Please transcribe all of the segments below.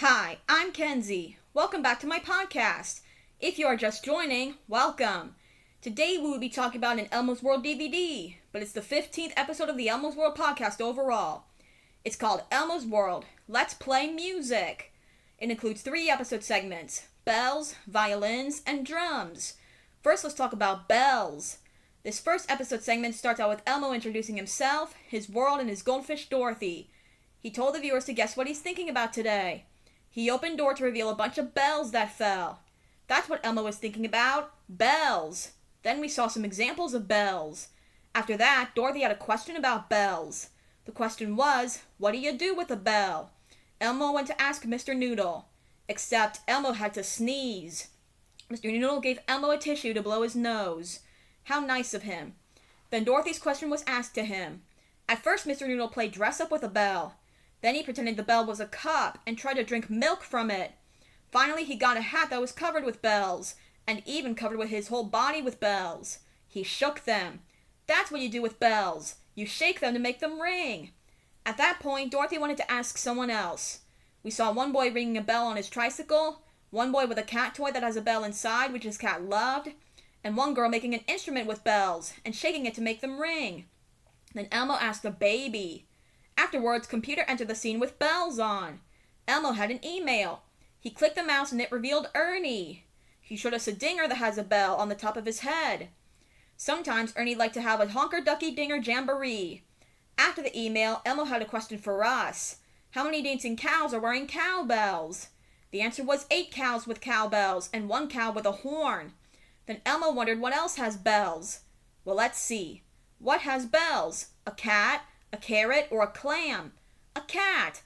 Hi, I'm Kenzie. Welcome back to my podcast. If you are just joining, welcome. Today we will be talking about an Elmo's World DVD, but it's the 15th episode of the Elmo's World podcast overall. It's called Elmo's World, Let's Play Music. It includes 3 episode segments: bells, violins, and drums. First, let's talk about bells. This first episode segment starts out with Elmo introducing himself, his world, and his goldfish Dorothy. He told the viewers to guess what he's thinking about today. He opened door to reveal a bunch of bells that fell. That's what Elmo was thinking about, bells. Then we saw some examples of bells. After that, Dorothy had a question about bells. The question was, what do you do with a bell? Elmo went to ask Mr. Noodle, except Elmo had to sneeze. Mr. Noodle gave Elmo a tissue to blow his nose. How nice of him. Then Dorothy's question was asked to him. At first, Mr. Noodle played dress up with a bell. Then he pretended the bell was a cup and tried to drink milk from it. Finally, he got a hat that was covered with bells, and even covered with his whole body with bells. He shook them. That's what you do with bells. You shake them to make them ring. At that point, Dorothy wanted to ask someone else. We saw one boy ringing a bell on his tricycle, one boy with a cat toy that has a bell inside, which his cat loved, and one girl making an instrument with bells and shaking it to make them ring. Then Elmo asked a baby. Afterwards, Computer entered the scene with bells on. Elmo had an email. He clicked the mouse and it revealed Ernie. He showed us a dinger that has a bell on the top of his head. Sometimes Ernie liked to have a honker-ducky-dinger jamboree. After the email, Elmo had a question for us. How many dancing cows are wearing cowbells? The answer was 8 cows with cowbells and 1 cow with a horn. Then Elmo wondered what else has bells. Well, let's see. What has bells? A cat, a carrot, or a clam? A cat.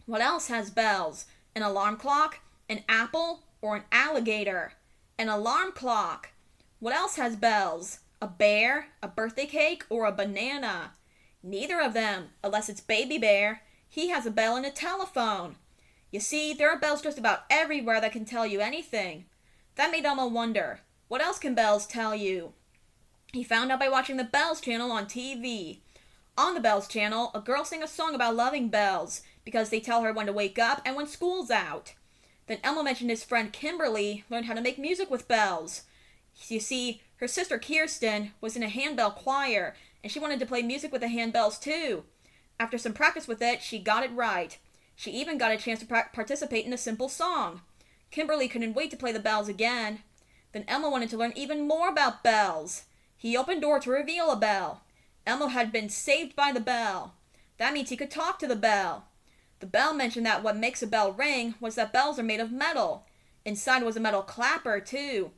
What else has bells? An alarm clock, an apple, or an alligator? An alarm clock. What else has bells? A bear, a birthday cake, or a banana? Neither of them, unless it's Baby Bear. He has a bell and a telephone. You see, there are bells just about everywhere that can tell you anything. That made Elmo wonder, what else can bells tell you? He found out by watching the Bells channel on TV. On the Bells channel, a girl sang a song about loving bells because they tell her when to wake up and when school's out. Then Elmo mentioned his friend Kimberly learned how to make music with bells. You see, her sister Kirsten was in a handbell choir and she wanted to play music with the handbells too. After some practice with it, she got it right. She even got a chance to participate in a simple song. Kimberly couldn't wait to play the bells again. Then Elmo wanted to learn even more about bells. He opened door to reveal a bell. Elmo had been saved by the bell. That means he could talk to the bell. The bell mentioned that what makes a bell ring was that bells are made of metal. Inside was a metal clapper, too.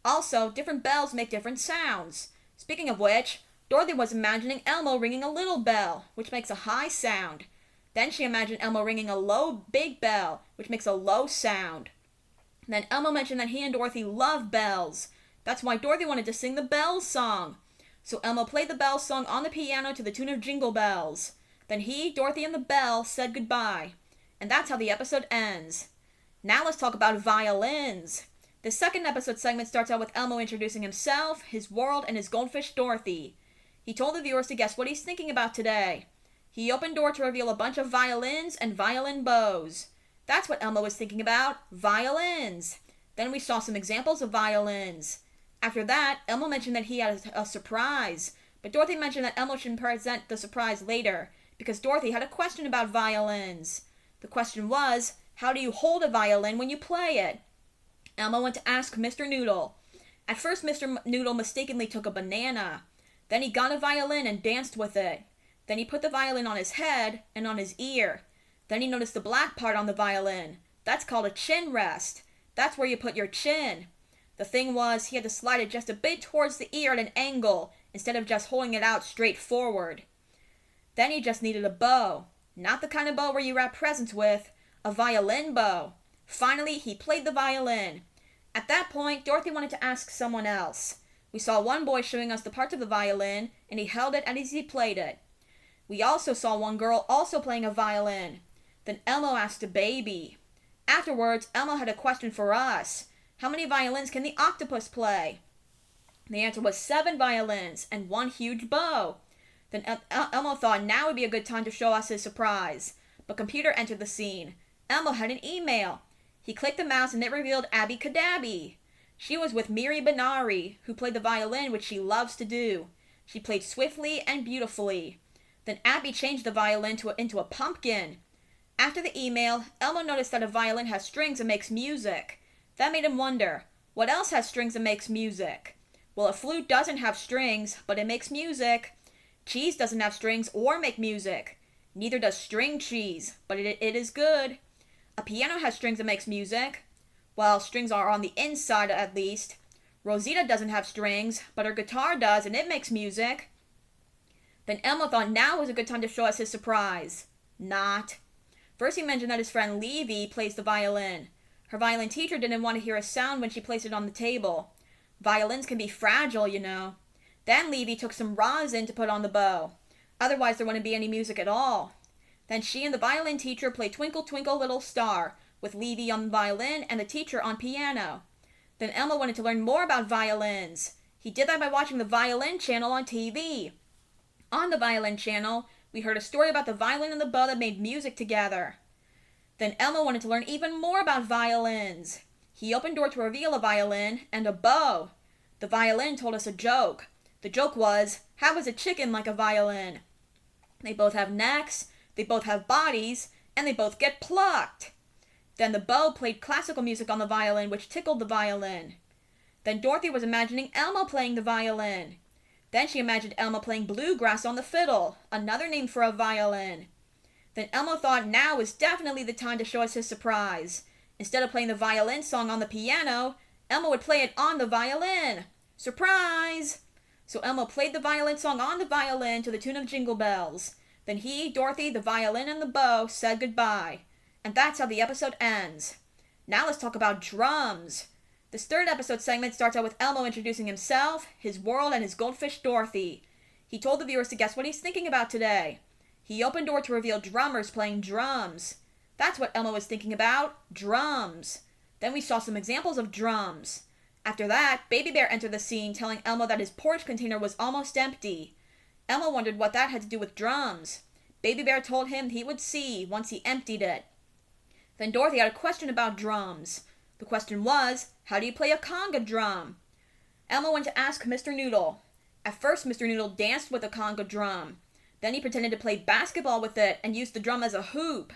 Also, different bells make different sounds. Speaking of which, Dorothy was imagining Elmo ringing a little bell, which makes a high sound. Then she imagined Elmo ringing a low, big bell, which makes a low sound. Then Elmo mentioned that he and Dorothy love bells. That's why Dorothy wanted to sing the Bells song. So Elmo played the Bells song on the piano to the tune of Jingle Bells. Then he, Dorothy, and the bell said goodbye. And that's how the episode ends. Now let's talk about violins. The second episode segment starts out with Elmo introducing himself, his world, and his goldfish Dorothy. He told the viewers to guess what he's thinking about today. He opened door to reveal a bunch of violins and violin bows. That's what Elmo was thinking about, violins. Then we saw some examples of violins. After that, Elmo mentioned that he had a surprise, but Dorothy mentioned that Elmo should present the surprise later, because Dorothy had a question about violins. The question was, how do you hold a violin when you play it? Elmo went to ask Mr. Noodle. At first, Mr. Noodle mistakenly took a banana. Then he got a violin and danced with it. Then he put the violin on his head and on his ear. Then he noticed the black part on the violin. That's called a chin rest. That's where you put your chin. The thing was, he had to slide it just a bit towards the ear at an angle, instead of just holding it out straight forward. Then he just needed a bow. Not the kind of bow where you wrap presents with, a violin bow. Finally, he played the violin. At that point, Dorothy wanted to ask someone else. We saw one boy showing us the parts of the violin, and he held it as he played it. We also saw one girl also playing a violin. Then Elmo asked a baby. Afterwards, Elmo had a question for us. How many violins can the octopus play? The answer was 7 violins and 1 huge bow. Then Elmo thought now would be a good time to show us his surprise. But Computer entered the scene. Elmo had an email. He clicked the mouse and it revealed Abby Cadabby. She was with Miri Benari, who played the violin, which she loves to do. She played swiftly and beautifully. Then Abby changed the violin into a pumpkin. After the email, Elmo noticed that a violin has strings and makes music. That made him wonder, what else has strings and makes music? Well, a flute doesn't have strings, but it makes music. Cheese doesn't have strings or make music. Neither does string cheese, but it is good. A piano has strings and makes music. Well, strings are on the inside at least. Rosita doesn't have strings, but her guitar does, and it makes music. Then Elmo thought now was a good time to show us his surprise. Not. First he mentioned that his friend Levy plays the violin. Her violin teacher didn't want to hear a sound when she placed it on the table. Violins can be fragile, you know. Then Levy took some rosin to put on the bow. Otherwise there wouldn't be any music at all. Then she and the violin teacher played Twinkle Twinkle Little Star, with Levy on the violin and the teacher on piano. Then Elmo wanted to learn more about violins. He did that by watching the Violin Channel on TV. On the Violin Channel, we heard a story about the violin and the bow that made music together. Then Elmo wanted to learn even more about violins. He opened door to reveal a violin and a bow. The violin told us a joke. The joke was, how is a chicken like a violin? They both have necks, they both have bodies, and they both get plucked. Then the bow played classical music on the violin, which tickled the violin. Then Dorothy was imagining Elmo playing the violin. Then she imagined Elmo playing bluegrass on the fiddle, another name for a violin. Then Elmo thought now was definitely the time to show us his surprise. Instead of playing the violin song on the piano, Elmo would play it on the violin. Surprise! So Elmo played the violin song on the violin to the tune of Jingle Bells. Then he, Dorothy, the violin, and the bow said goodbye. And that's how the episode ends. Now let's talk about drums. This third episode segment starts out with Elmo introducing himself, his world, and his goldfish Dorothy. He told the viewers to guess what he's thinking about today. He opened door to reveal drummers playing drums. That's what Elmo was thinking about, drums. Then we saw some examples of drums. After that, Baby Bear entered the scene telling Elmo that his porridge container was almost empty. Elmo wondered what that had to do with drums. Baby Bear told him he would see once he emptied it. Then Dorothy had a question about drums. The question was, how do you play a conga drum? Elmo went to ask Mr. Noodle. At first, Mr. Noodle danced with a conga drum. Then he pretended to play basketball with it and used the drum as a hoop.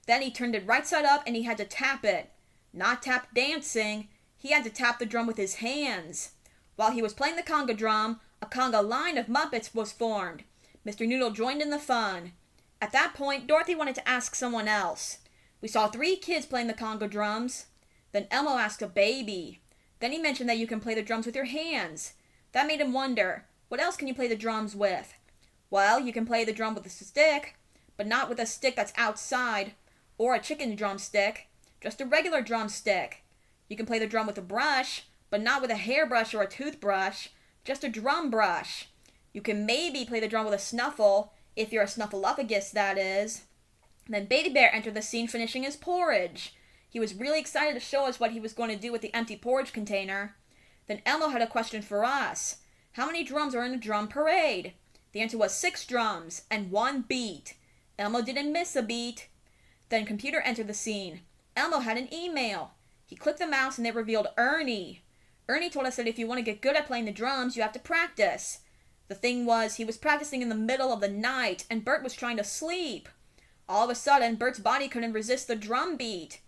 Then he turned it right side up and he had to tap it. Not tap dancing, he had to tap the drum with his hands. While he was playing the conga drum, a conga line of Muppets was formed. Mr. Noodle joined in the fun. At that point, Dorothy wanted to ask someone else. We saw 3 kids playing the conga drums. Then Elmo asked a baby. Then he mentioned that you can play the drums with your hands. That made him wonder, what else can you play the drums with? Well, you can play the drum with a stick, but not with a stick that's outside, or a chicken drumstick, just a regular drumstick. You can play the drum with a brush, but not with a hairbrush or a toothbrush, just a drum brush. You can maybe play the drum with a snuffle, if you're a snuffleupagus, that is. Then Baby Bear entered the scene finishing his porridge. He was really excited to show us what he was going to do with the empty porridge container. Then Elmo had a question for us. How many drums are in a drum parade? The answer was 6 drums and 1 beat. Elmo didn't miss a beat. Then Computer entered the scene. Elmo had an email. He clicked the mouse and it revealed Ernie. Ernie told us that if you want to get good at playing the drums, you have to practice. The thing was, he was practicing in the middle of the night and Bert was trying to sleep. All of a sudden, Bert's body couldn't resist the drum beat.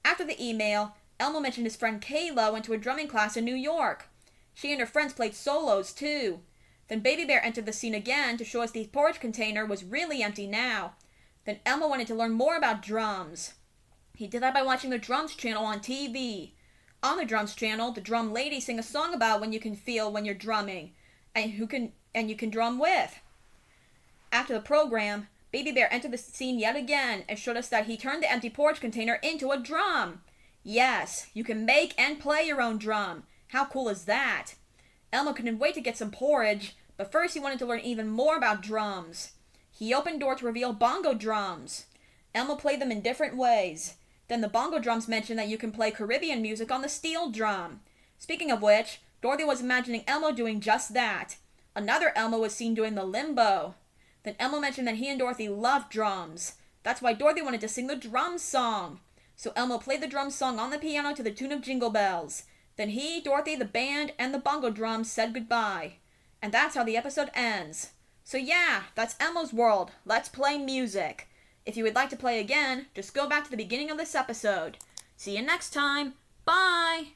After the email, Elmo mentioned his friend Kayla went to a drumming class in New York. She and her friends played solos, too. Then Baby Bear entered the scene again to show us the porridge container was really empty now. Then Elmo wanted to learn more about drums. He did that by watching the Drums channel on TV. On the Drums channel, the drum lady sang a song about when you can feel when you're drumming, and you can drum with. After the program, Baby Bear entered the scene yet again and showed us that he turned the empty porridge container into a drum. Yes, you can make and play your own drum. How cool is that? Elmo couldn't wait to get some porridge, but first he wanted to learn even more about drums. He opened door to reveal bongo drums. Elmo played them in different ways. Then the bongo drums mentioned that you can play Caribbean music on the steel drum. Speaking of which, Dorothy was imagining Elmo doing just that. Another Elmo was seen doing the limbo. Then Elmo mentioned that he and Dorothy loved drums. That's why Dorothy wanted to sing the drum song. So Elmo played the drum song on the piano to the tune of Jingle Bells. Then he, Dorothy, the band, and the bongo drums said goodbye. And that's how the episode ends. So yeah, that's Elmo's World. Let's play music. If you would like to play again, just go back to the beginning of this episode. See you next time. Bye!